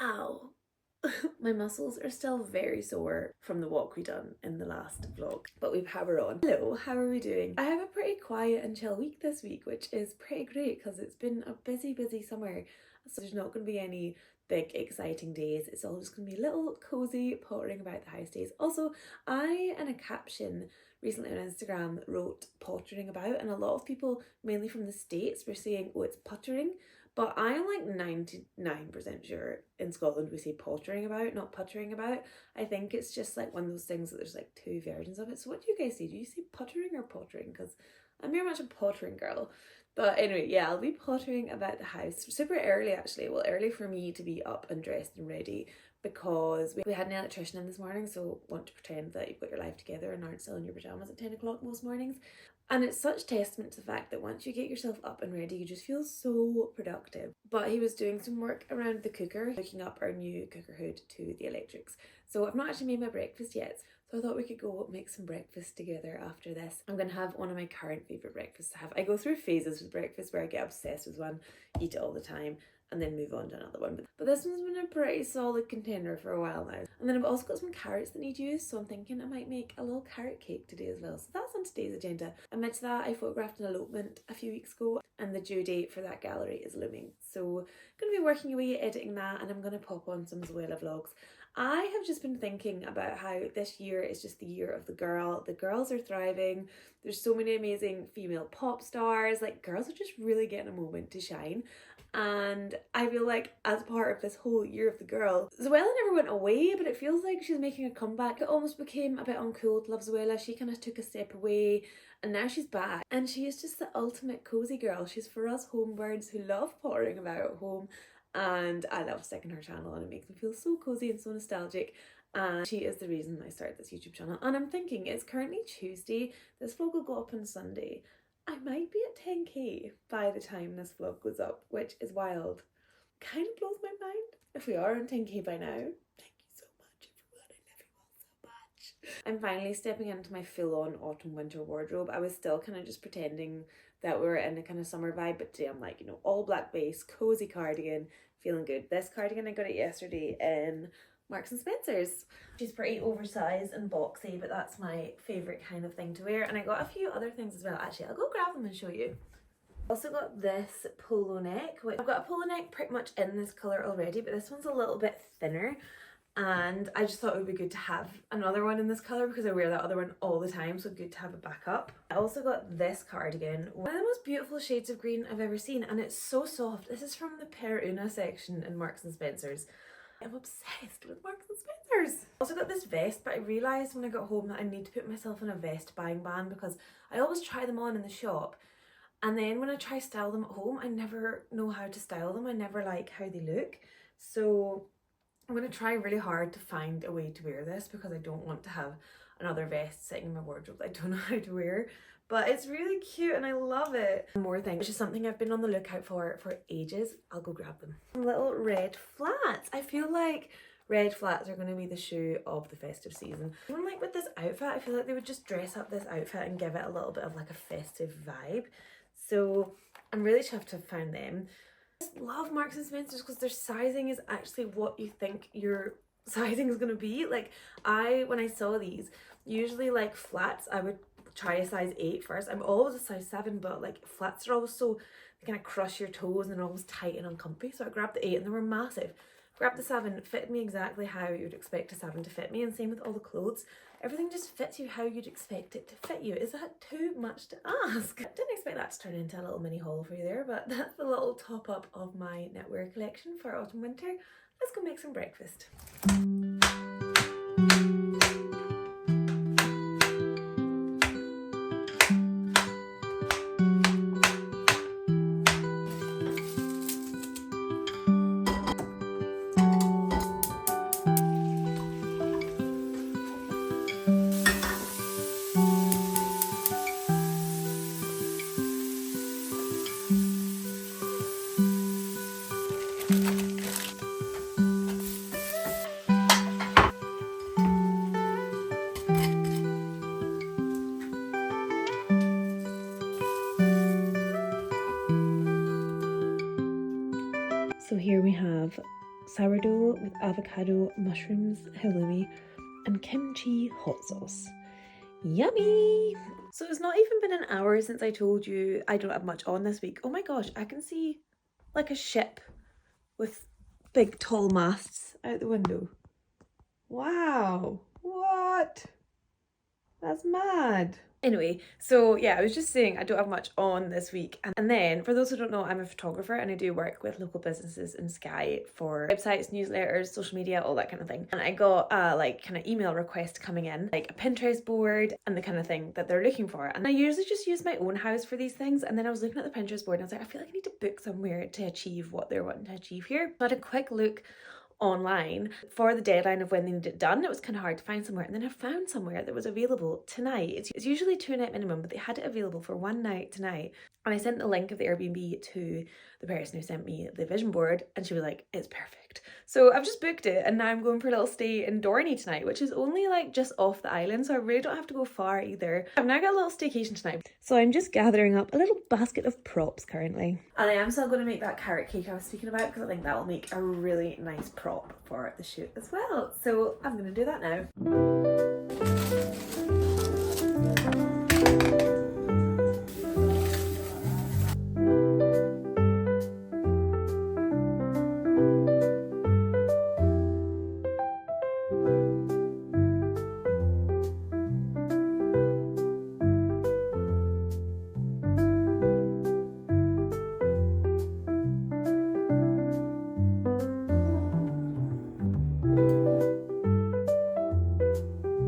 Ow. My muscles are still very sore from the walk we done in the last vlog, but we power on. Hello, how are we doing? I have a pretty quiet and chill week this week, which is pretty great because it's been a busy summer. So there's not going to be any big exciting days. It's all just going to be little cozy pottering about the house days. Also, I, in a caption recently on Instagram, wrote pottering about, and a lot of people, mainly from the States, were saying, oh, it's puttering. But I'm like 99% sure in Scotland we say pottering about, not puttering about. I think it's just like one of those things that there's like two versions of it. So what do you guys say? Do you say puttering or pottering? Because I'm very much a pottering girl. But anyway, yeah, I'll be pottering about the house super early actually. Well, early for me to be up and dressed and ready because we had an electrician in this morning, so want to pretend that you've got your life together and aren't still in your pyjamas at 10 o'clock most mornings. And it's such testament to the fact that once you get yourself up and ready, you just feel so productive. But he was doing some work around the cooker, hooking up our new cooker hood to the electrics. So I've not actually made my breakfast yet. So I thought we could go make some breakfast together after this. I'm going to have one of my current favourite breakfasts to have. I go through phases with breakfast where I get obsessed with one, eat it all the time, and then move on to another one. But this one's been a pretty solid contender for a while now. And then I've also got some carrots that need use, so I'm thinking I might make a little carrot cake today as well. So that's on today's agenda. Amidst that, I photographed an elopement a few weeks ago, and the due date for that gallery is looming. So I'm going to be working away editing that, and I'm going to pop on some Zoella vlogs. I have just been thinking about how this year is just the year of the girl. The girls are thriving. There's so many amazing female pop stars. Like, girls are just really getting a moment to shine. And I feel like as part of this whole year of the girl, Zoella never went away, but it feels like she's making a comeback. It almost became a bit uncool to love Zoella. She kind of took a step away and now she's back. And she is just the ultimate cozy girl. She's for us homebirds who love pottering about at home. And I love sticking her channel and it makes me feel so cozy and so nostalgic. And she is the reason I started this YouTube channel. And I'm thinking it's currently Tuesday. This vlog will go up on Sunday. I might be at 10k by the time this vlog goes up, which is wild. Kind of blows my mind. If we are on 10k by now, thank you so much everyone. I love you all so much. I'm finally stepping into my full-on autumn-winter wardrobe. I was still kind of just pretending that we were in a kind of summer vibe, but today I'm like, you know, all black base, cozy cardigan, feeling good. This cardigan, I got it yesterday in Marks and Spencer's. She's pretty oversized and boxy, but that's my favourite kind of thing to wear. And I got a few other things as well. Actually, I'll go grab them and show you. Also got this polo neck. I've got a polo neck pretty much in this colour already, but this one's a little bit thinner. And I just thought it would be good to have another one in this colour because I wear that other one all the time, so good to have a backup. I also got this cardigan, one of the most beautiful shades of green I've ever seen, and it's so soft. This is from the Per Una section in Marks and Spencer's. I'm obsessed with Marks and Spencer's. Also got this vest, but I realised when I got home that I need to put myself in a vest buying ban because I always try them on in the shop, and then when I try to style them at home, I never know how to style them. I never like how they look. So I'm going to try really hard to find a way to wear this because I don't want to have another vest sitting in my wardrobe that I don't know how to wear. But it's really cute and I love it. One more thing, which is something I've been on the lookout for ages. I'll go grab them. Little red flats. I feel like red flats are going to be the shoe of the festive season. Even like with this outfit, I feel like they would just dress up this outfit and give it a little bit of like a festive vibe. So I'm really chuffed to have found them. I just love Marks and Spencer's because their sizing is actually what you think your sizing is going to be. Like when I saw these, usually like flats, I would try a size 8 first. I'm always a size 7, but like flats are always so, they kind of crush your toes and they're almost tight and uncomfy. So I grabbed the 8 and they were massive. Grabbed the 7, it fitted me exactly how you would expect a 7 to fit me, and same with all the clothes. Everything just fits you how you'd expect it to fit you. Is that too much to ask? I didn't expect that to turn into a little mini haul for you there, but that's the little top up of my knitwear collection for autumn winter. Let's go make some breakfast. sourdough with avocado, mushrooms, halloumi, and kimchi hot sauce. Yummy! So it's not even been an hour since I told you I don't have much on this week. Oh my gosh, I can see like a ship with big tall masts out the window. Wow, what? That's mad. Anyway, so yeah, I was just saying I don't have much on this week. And then, for those who don't know, I'm a photographer and I do work with local businesses in Skye for websites, newsletters, social media, all that kind of thing. And I got a like kind of email request coming in, like a Pinterest board and the kind of thing that they're looking for. And I usually just use my own house for these things. And then I was looking at the Pinterest board and I was like, I feel like I need to book somewhere to achieve what they're wanting to achieve here. So I had a quick look online for the deadline of when they need it done. It was kind of hard to find somewhere, and then I found somewhere that was available tonight. It's usually 2 night minimum, but they had it available for 1 night tonight. And I sent the link of the Airbnb to the person who sent me the vision board, and she was like, it's perfect. So I've just booked it, and now I'm going for a little stay in Dorney tonight, which is only like just off the island, so I really don't have to go far either. I've now got a little staycation tonight, so I'm just gathering up a little basket of props currently. And I am still going to make that carrot cake I was speaking about, because I think that'll make a really nice prop for the shoot as well. So I'm going to do that now.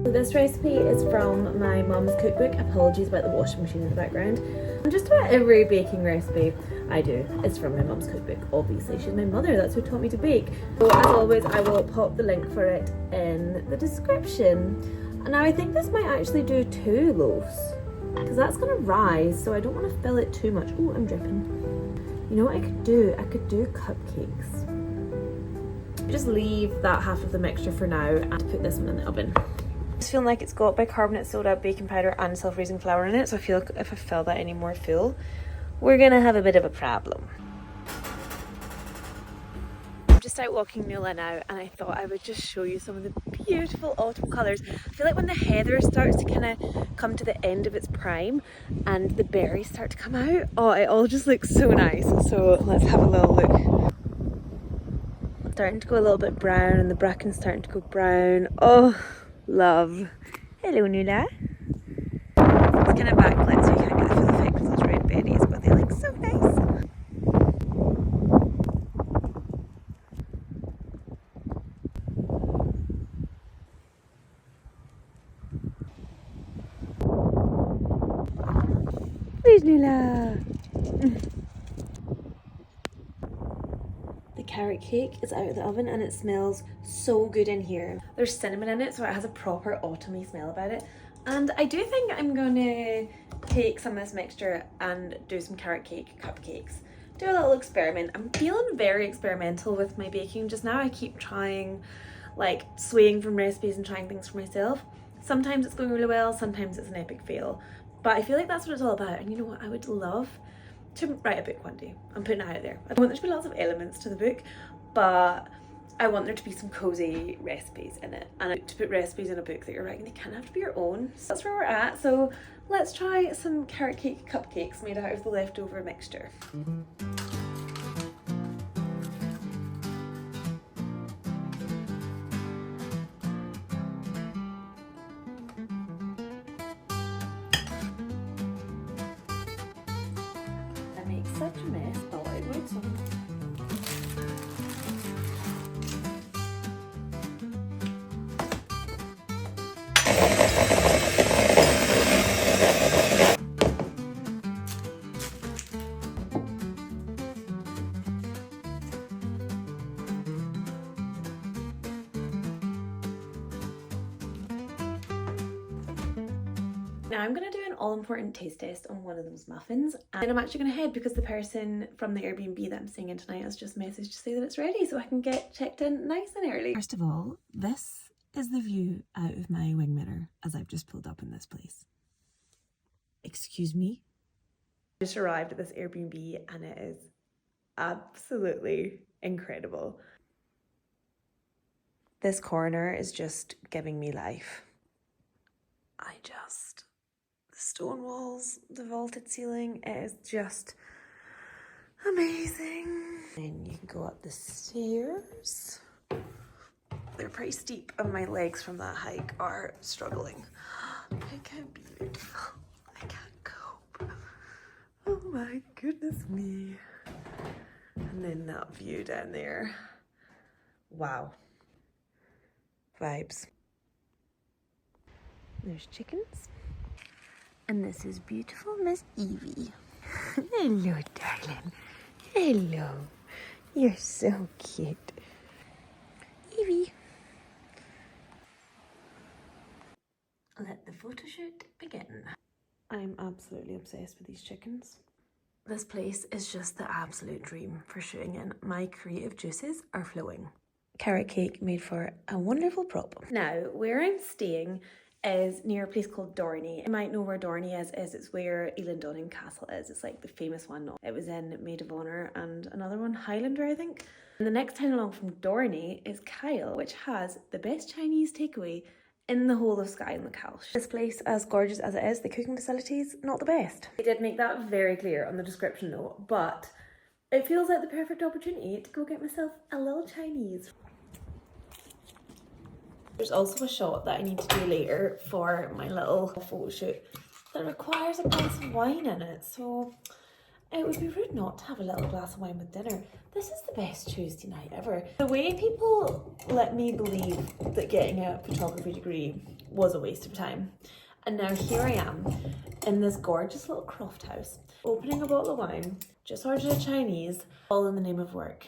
This recipe is from my mum's cookbook. Apologies about the washing machine in the background. And just about every baking recipe I do is from my mum's cookbook. Obviously, she's my mother, that's who taught me to bake. So as always, I will pop the link for it in the description. And now I think this might actually do 2 loaves, because that's gonna rise, so I don't want to fill it too much. Oh, I'm dripping. You know what I could do? I could do cupcakes. Just leave that half of the mixture for now and put this one in the oven. Just feeling like it's got bicarbonate soda, baking powder and self-raising flour in it, so I feel like if I fill that any more full, we're gonna have a bit of a problem. I'm just out walking Nuala now, and I thought I would just show you some of the beautiful autumn colours. I feel like when the heather starts to kind of come to the end of its prime and the berries start to come out, oh, it all just looks so nice. So let's have a little look. Starting to go a little bit brown, and the bracken's starting to go brown. Oh, love. Hello, Nuala. It's kind of backlit, so you can't get the full effect of those red berries, but they look so nice. Where's Nuala? The carrot cake is out of the oven and it smells so good in here. There's cinnamon in it, so it has a proper autumny smell about it. And I do think I'm gonna take some of this mixture and do some carrot cake cupcakes. Do a little experiment. I'm feeling very experimental with my baking just now. I keep trying, like, swaying from recipes and trying things for myself. Sometimes it's going really well, sometimes it's an epic fail. But I feel like that's what it's all about. And you know what, I would love to write a book one day. I'm putting it out there. I want there to be lots of elements to the book, but I want there to be some cozy recipes in it. And to put recipes in a book that you're writing, they kind of have to be your own. So that's where we're at. So let's try some carrot cake cupcakes made out of the leftover mixture. Such a mess, but it would so. Now I'm going to do an all-important taste test on one of those muffins, and I'm actually going to head because the person from the Airbnb that I'm staying in tonight has just messaged to say that it's ready, so I can get checked in nice and early. First of all, this is the view out of my wing mirror as I've just pulled up in this place. Excuse me? I just arrived at this Airbnb and it is absolutely incredible. This corner is just giving me life. The stone walls, the vaulted ceiling, it is just amazing. And you can go up the stairs. They're pretty steep and my legs from that hike are struggling. Look how beautiful. I can't cope. Oh my goodness me. And then that view down there. Wow. Vibes. There's chickens. And this is beautiful Miss Evie. Hello, darling. Hello. You're so cute. Evie. Let the photo shoot begin. I'm absolutely obsessed with these chickens. This place is just the absolute dream for shooting in. My creative juices are flowing. Carrot cake made for a wonderful prop. Now, where I'm staying is near a place called Dorney. You might know where Dorney is it's where Eilean Castle is. It's like the famous one. It was in Maid of Honour and another one, Highlander, I think. And the next town along from Dorney is Kyle, which has the best Chinese takeaway in the whole of Skye and the Calsh. This place, as gorgeous as it is, the cooking facilities, not the best. I did make that very clear on the description note, but it feels like the perfect opportunity to go get myself a little Chinese. There's also a shot that I need to do later for my little photo shoot that requires a glass of wine in it, so it would be rude not to have a little glass of wine with dinner. This is the best Tuesday night ever. The way people let me believe that getting a photography degree was a waste of time. And now here I am in this gorgeous little croft house, opening a bottle of wine, just ordered a Chinese, all in the name of work.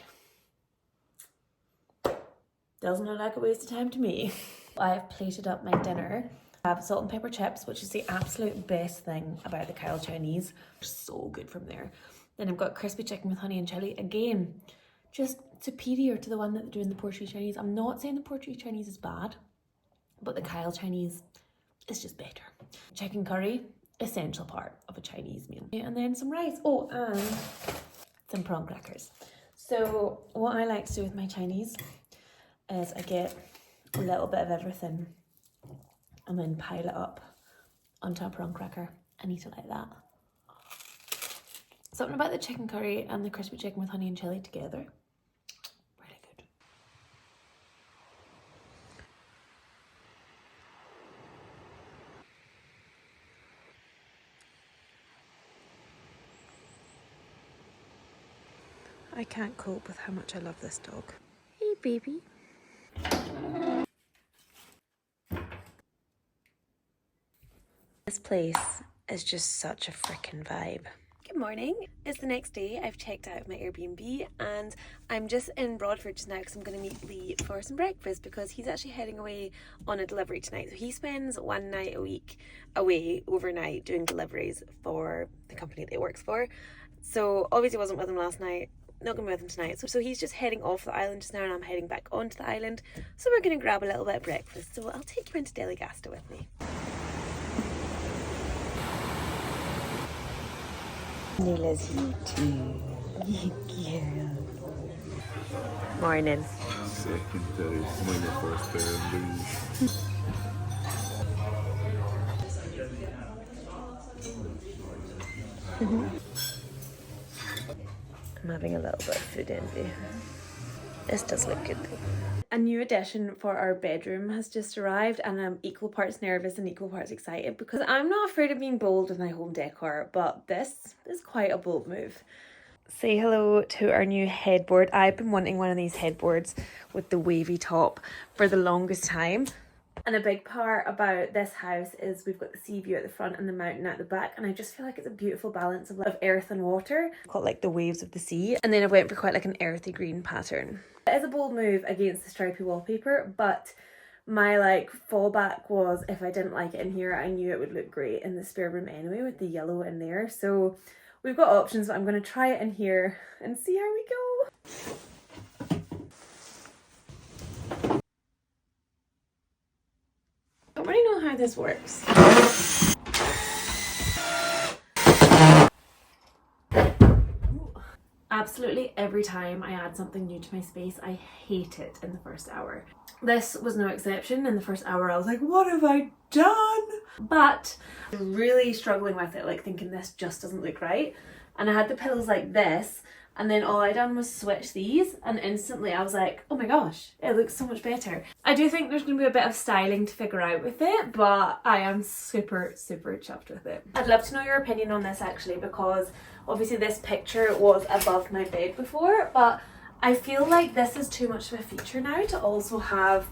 Doesn't look like a waste of time to me. I've plated up my dinner. I have salt and pepper chips, which is the absolute best thing about the Kyle Chinese. So good from there. Then I've got crispy chicken with honey and chili. Again, just superior to the one that they do in the Portuguese Chinese. I'm not saying the Portuguese Chinese is bad, but the Kyle Chinese is just better. Chicken curry, essential part of a Chinese meal. And then some rice. Oh, and some prawn crackers. So what I like to do with my Chinese is I get a little bit of everything and then pile it up onto a prawn cracker and eat it like that. Something about the chicken curry and the crispy chicken with honey and chili together. Really good. I can't cope with how much I love this dog. Hey, baby. This place is just such a freaking vibe. Good morning. It's the next day. I've checked out my Airbnb and I'm just in Broadford just now because I'm going to meet Lee for some breakfast because he's actually heading away on a delivery tonight. So he spends one night a week away overnight doing deliveries for the company that he works for. So obviously wasn't with him last night. Not going to be with him tonight. So he's just heading off the island just now and I'm heading back onto the island. So we're going to grab a little bit of breakfast. So I'll take you into Deligasta with me. Naila's here too. Yeah. Morning. Secondary, my first Airbnb. I'm having a little bit of food envy. This does look good though. A new addition for our bedroom has just arrived and I'm equal parts nervous and equal parts excited because I'm not afraid of being bold with my home decor, but this is quite a bold move. Say hello to our new headboard. I've been wanting one of these headboards with the wavy top for the longest time. And a big part about this house is we've got the sea view at the front and the mountain at the back, and I just feel like it's a beautiful balance of earth and water. Called like the waves of the sea. And then I went for quite like an earthy green pattern. It is a bold move against the stripy wallpaper, but my like fallback was if I didn't like it in here, I knew it would look great in the spare room anyway with the yellow in there. So we've got options, but I'm going to try it in here and see how we go. I don't really know how this works. Absolutely every time I add something new to my space, I hate it in the first hour. This was no exception. In the first hour I was like, what have I done? But I'm really struggling with it, like thinking this just doesn't look right. And I had the pillows like this, and then all I done was switch these, and instantly I was like, oh my gosh, it looks so much better. I do think there's going to be a bit of styling to figure out with it, but I am super chuffed with it. I'd love to know your opinion on this actually, because obviously this picture was above my bed before, but I feel like this is too much of a feature now to also have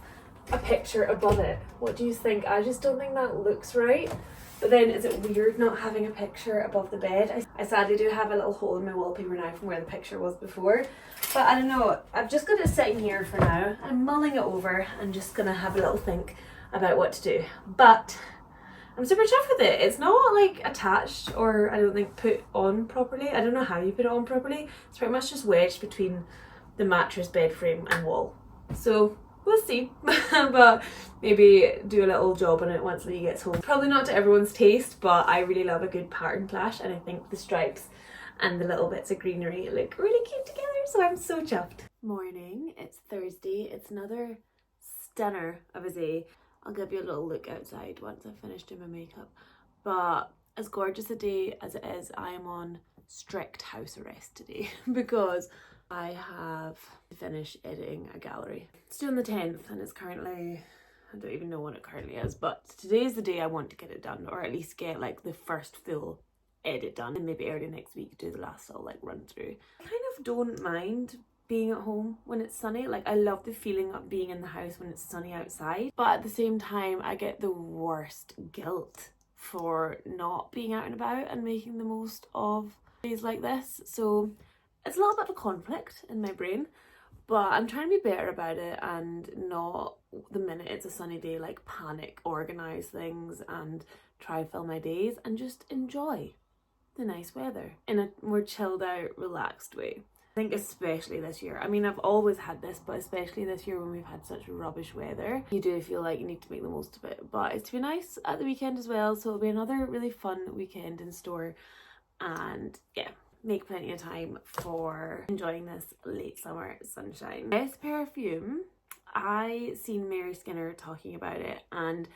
a picture above it. What do you think? I just don't think that looks right. But then is it weird not having a picture above the bed? I sadly do have a little hole in my wallpaper now from where the picture was before. But I don't know, I've just got it sitting here for now. I'm mulling it over and just gonna have a little think about what to do. But I'm super chuffed with it. It's not like attached or I don't think put on properly. I don't know how you put it on properly. It's pretty much just wedged between the mattress, bed frame and wall. So we'll see. But maybe do a little job on it once Lee gets home. Probably not to everyone's taste, but I really love a good pattern clash, and I think the stripes and the little bits of greenery look really cute together, so I'm so chuffed. Morning, it's Thursday. It's another stunner of a day. I'll give you a little look outside once I've finished doing my makeup. But as gorgeous a day as it is, I am on strict house arrest today because I have finished editing a gallery. It's due on the 10th and it's currently, I don't even know when it currently is, but today is the day I want to get it done, or at least get like the first full edit done, and maybe early next week do the last little like run through. I kind of don't mind being at home when it's sunny. Like I love the feeling of being in the house when it's sunny outside, but at the same time I get the worst guilt for not being out and about and making the most of days like this. So it's a little bit of a conflict in my brain, but I'm trying to be better about it and not, the minute it's a sunny day, like panic organise things and try fill my days, and just enjoy the nice weather in a more chilled out, relaxed way. I think especially this year, I mean I've always had this, but especially this year when we've had such rubbish weather, you do feel like you need to make the most of it. But it's to be nice at the weekend as well, so it'll be another really fun weekend in store, and yeah, make plenty of time for enjoying this late summer sunshine. This perfume, I seen Mary Skinner talking about it, and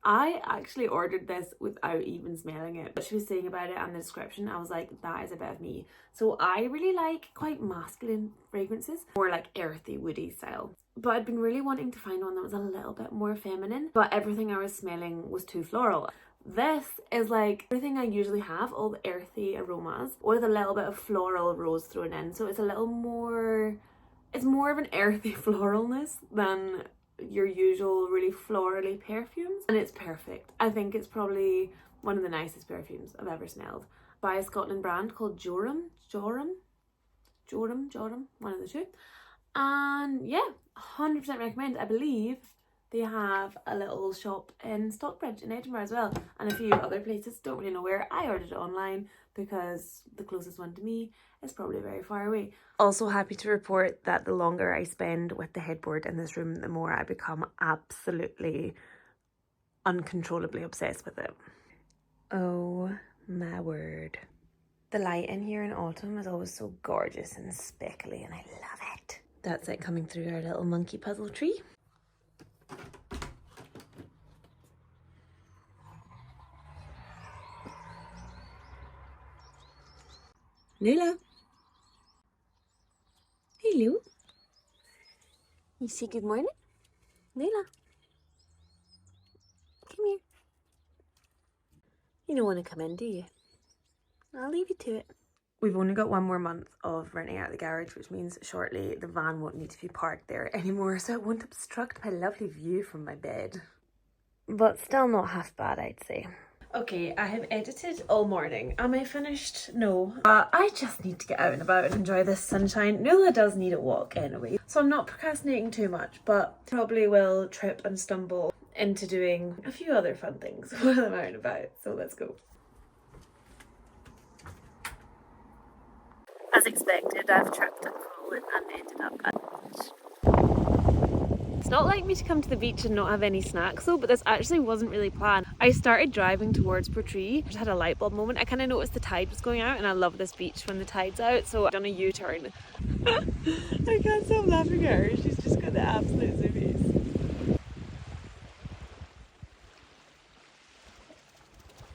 I actually ordered this without even smelling it. What she was saying about it and the description, I was like, that is a bit of me. So I really like quite masculine fragrances, more like earthy, woody style. But I'd been really wanting to find one that was a little bit more feminine, but everything I was smelling was too floral. This is like everything I usually have, all the earthy aromas with a little bit of floral rose thrown in. So it's a little more, it's more of an earthy floralness than your usual really florally perfumes, and it's perfect. I think it's probably one of the nicest perfumes I've ever smelled, by a Scotland brand called Joram, one of the two. And yeah, 100% recommend. I believe they have a little shop in Stockbridge in Edinburgh as well, and a few other places. Don't really know where. I ordered it online because the closest one to me is probably very far away. Also happy to report that the longer I spend with the headboard in this room, the more I become absolutely uncontrollably obsessed with it. Oh my word. The light in here in autumn is always so gorgeous and speckly, and I love it. That's it coming through our little monkey puzzle tree. Lula. Hello. You say good morning? Lula. Come here. You don't want to come in, do you? I'll leave you to it. We've only got one more month of renting out the garage, which means shortly the van won't need to be parked there anymore, so it won't obstruct my lovely view from my bed. But still not half bad, I'd say. Okay, I have edited all morning. Am I finished? No. I just need to get out and about and enjoy this sunshine. Nuala does need a walk anyway, so I'm not procrastinating too much, but probably will trip and stumble into doing a few other fun things while I'm out and about. So let's go. As expected, I've tripped and fallen and ended up at lunch. It's not like me to come to the beach and not have any snacks though, but this actually wasn't really planned. I started driving towards Portree, just had a light bulb moment. I kind of noticed the tide was going out, and I love this beach when the tide's out, so I've done a U-turn. I can't stop laughing at her, she's just got the absolute zoomies.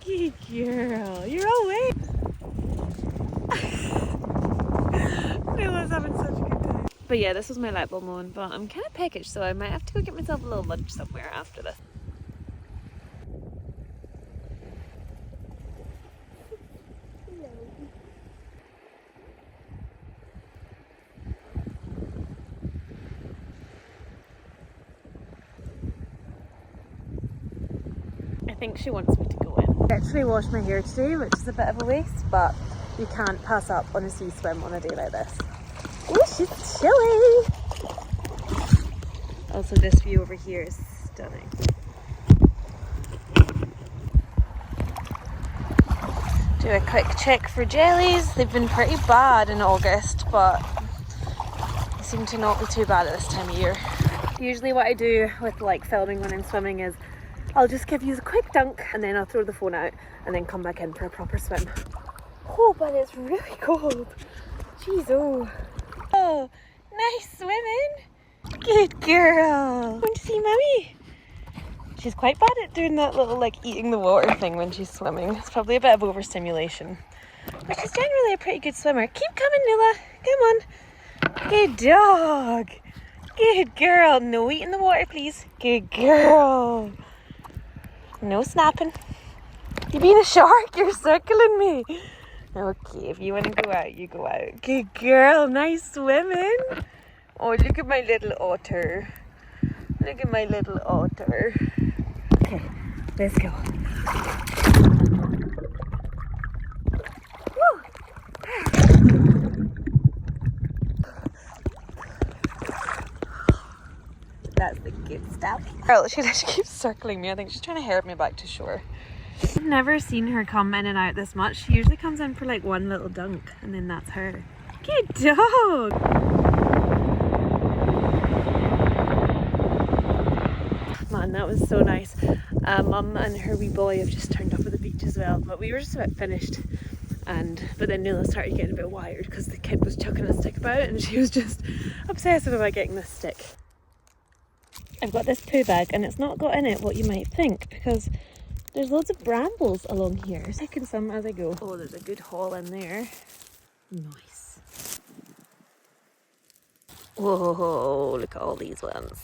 Good girl, you're all wet. Naila's having such a good time. But yeah, this was my light bulb moment, but I'm kind of peckish, so I might have to go get myself a little lunch somewhere after this. I think she wants me to go in. I actually washed my hair today, which is a bit of a waste, but you can't pass up on a sea swim on a day like this. Oh, she's chilly! Also, this view over here is stunning. Do a quick check for jellies. They've been pretty bad in August, but they seem to not be too bad at this time of year. Usually what I do with like filming when I'm swimming is I'll just give you a quick dunk and then I'll throw the phone out and then come back in for a proper swim. Oh, but it's really cold. Jeez, oh. Oh, nice swimming. Good girl. Want to see Mummy? She's quite bad at doing that little like eating the water thing when she's swimming. It's probably a bit of overstimulation. But she's generally a pretty good swimmer. Keep coming, Nula. Come on. Good dog. Good girl. No eating the water, please. Good girl. No snapping. You being a shark? You're circling me. Okay, if you want to go out, you go out. Good girl. Nice swimming. Oh, look at my little otter. Look at my little otter. Okay, let's go. Woo. That's the good stuff. Girl, she keeps circling me. I think she's trying to herb me back to shore. I've never seen her come in and out this much. She usually comes in for like one little dunk and then that's her. Good dog! Man, that was so nice. Mum and her wee boy have just turned up at the beach as well, but we were just about finished. But then Nula started getting a bit wired because the kid was chucking a stick about and she was just obsessive about getting this stick. I've got this poo bag and it's not got in it what you might think because there's loads of brambles along here. Taking some as I go. Oh, there's a good haul in there. Nice. Whoa, look at all these ones.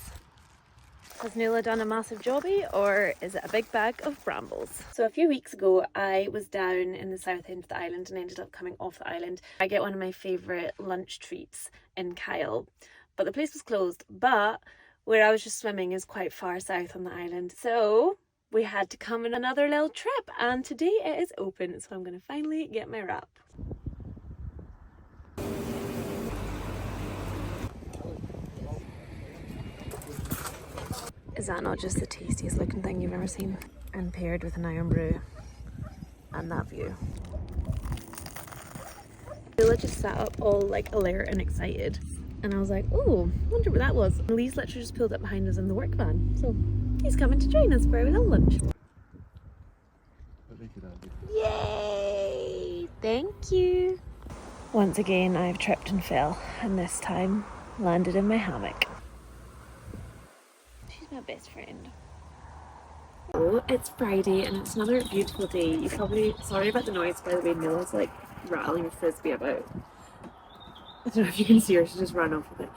Has Nula done a massive jobby or is it a big bag of brambles? So a few weeks ago I was down in the south end of the island and ended up coming off the island. I get one of my favourite lunch treats in Kyle, but the place was closed, but where I was just swimming is quite far south on the island. So we had to come on another little trip and today it is open, so I'm going to finally get my wrap. Is that not just the tastiest looking thing you've ever seen? And paired with an iron brew and that view. Bella just sat up all like alert and excited and I was like, oh, wonder what that was. And Lee's literally just pulled up behind us in the work van, so he's coming to join us for a little lunch. Yay! Thank you! Once again I've tripped and fell and this time landed in my hammock. She's my best friend. Oh, it's Friday and it's another beautiful day. You probably, sorry about the noise by the way, Nola's like rattling a frisbee about. I don't know if you can see her, she just ran off with it.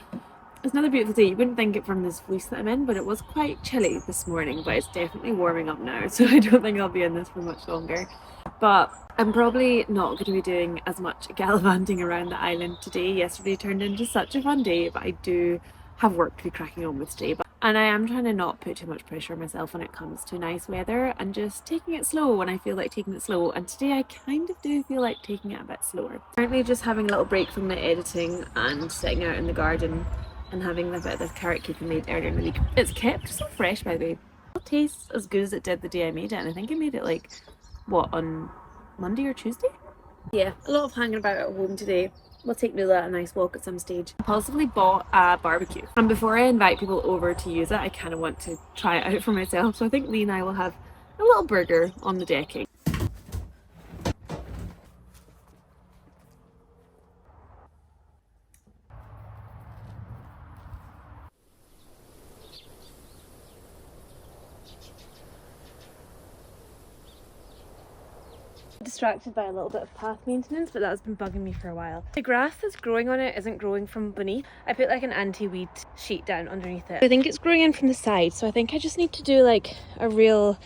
It's another beautiful day. You wouldn't think it from this fleece that I'm in, but it was quite chilly this morning, but it's definitely warming up now, so I don't think I'll be in this for much longer. But I'm probably not going to be doing as much gallivanting around the island today. Yesterday turned into such a fun day, but I do have work to be cracking on with today. And I am trying to not put too much pressure on myself when it comes to nice weather and just taking it slow when I feel like taking it slow. And today I kind of do feel like taking it a bit slower. Currently just having a little break from the editing and sitting out in the garden and having a bit of the carrot cake I made earlier in the week. It's kept so fresh by the way. It tastes as good as it did the day I made it, and I think I made it like, what, on Monday or Tuesday? Yeah, a lot of hanging about at home today. We'll take Nula a nice walk at some stage. I possibly bought a barbecue. And before I invite people over to use it, I kind of want to try it out for myself. So I think Lee and I will have a little burger on the decking. Distracted by a little bit of path maintenance, but that's been bugging me for a while. The grass that's growing on it isn't growing from beneath. I put like an anti-weed sheet down underneath it. I think it's growing in from the side, so I think I just need to do like a real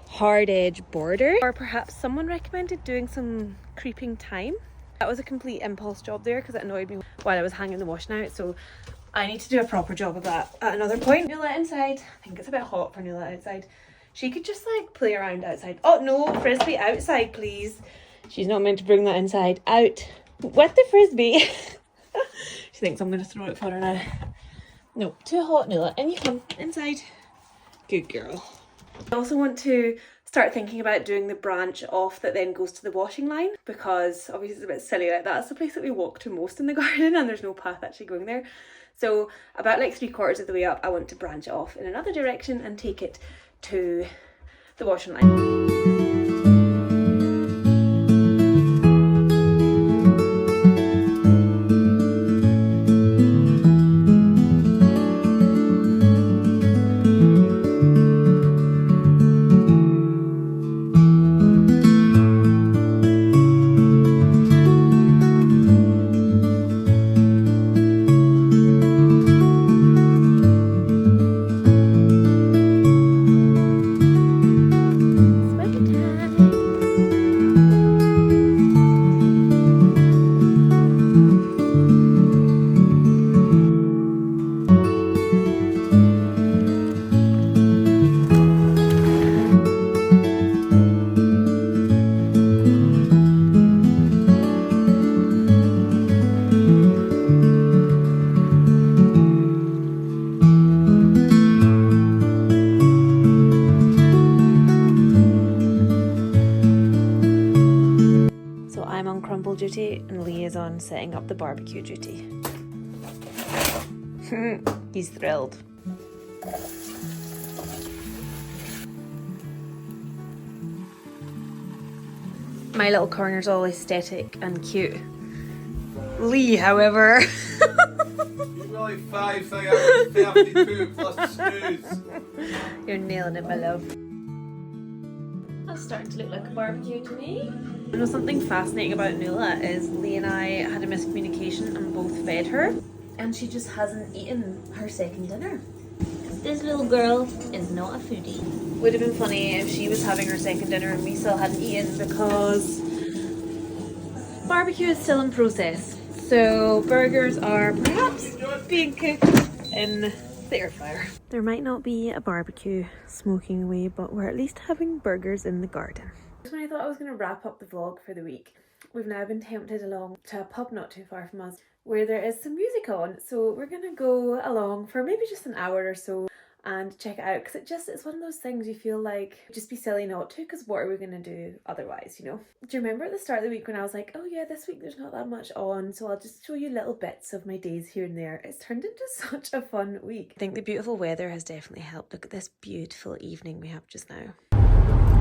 hard edge border. Or perhaps someone recommended doing some creeping thyme. That was a complete impulse job there because it annoyed me while I was hanging the washing out, so I need to do a proper job of that at another point. Nula inside. I think it's a bit hot for Nula outside. She could just like play around outside. Oh no, frisbee outside please. She's not meant to bring that inside. Out with the frisbee. She thinks I'm going to throw it for her now. No, too hot, Nula. In you come, inside. Good girl. I also want to start thinking about doing the branch off that then goes to the washing line, because obviously it's a bit silly, like that's the place that we walk to most in the garden and there's no path actually going there. So about like 3/4 of the way up I want to branch it off in another direction and take it to the washing line. Duty and Lee is on setting up the barbecue duty. He's thrilled. My little corner's all aesthetic and cute. Lee, however. You've got like 5 things out of 32 plus snooze. You're nailing it, my love. That's starting to look like a barbecue to me. You know, something fascinating about Nula is Lee and I had a miscommunication and both fed her, and she just hasn't eaten her second dinner. This little girl is not a foodie. Would have been funny if she was having her second dinner and we still hadn't eaten, because barbecue is still in process. So burgers are perhaps being cooked in the air fryer. There might not be a barbecue smoking away, but we're at least having burgers in the garden. When I thought I was going to wrap up the vlog for the week, we've now been tempted along to a pub not too far from us where there is some music on, so we're going to go along for maybe just an hour or so and check it out, because it's one of those things you feel like it'd just be silly not to, because what are we going to do otherwise, you know? Do you remember at the start of the week when I was like, oh yeah, this week there's not that much on, so I'll just show you little bits of my days here and there. It's turned into such a fun week. I think the beautiful weather has definitely helped. Look at this beautiful evening we have just now.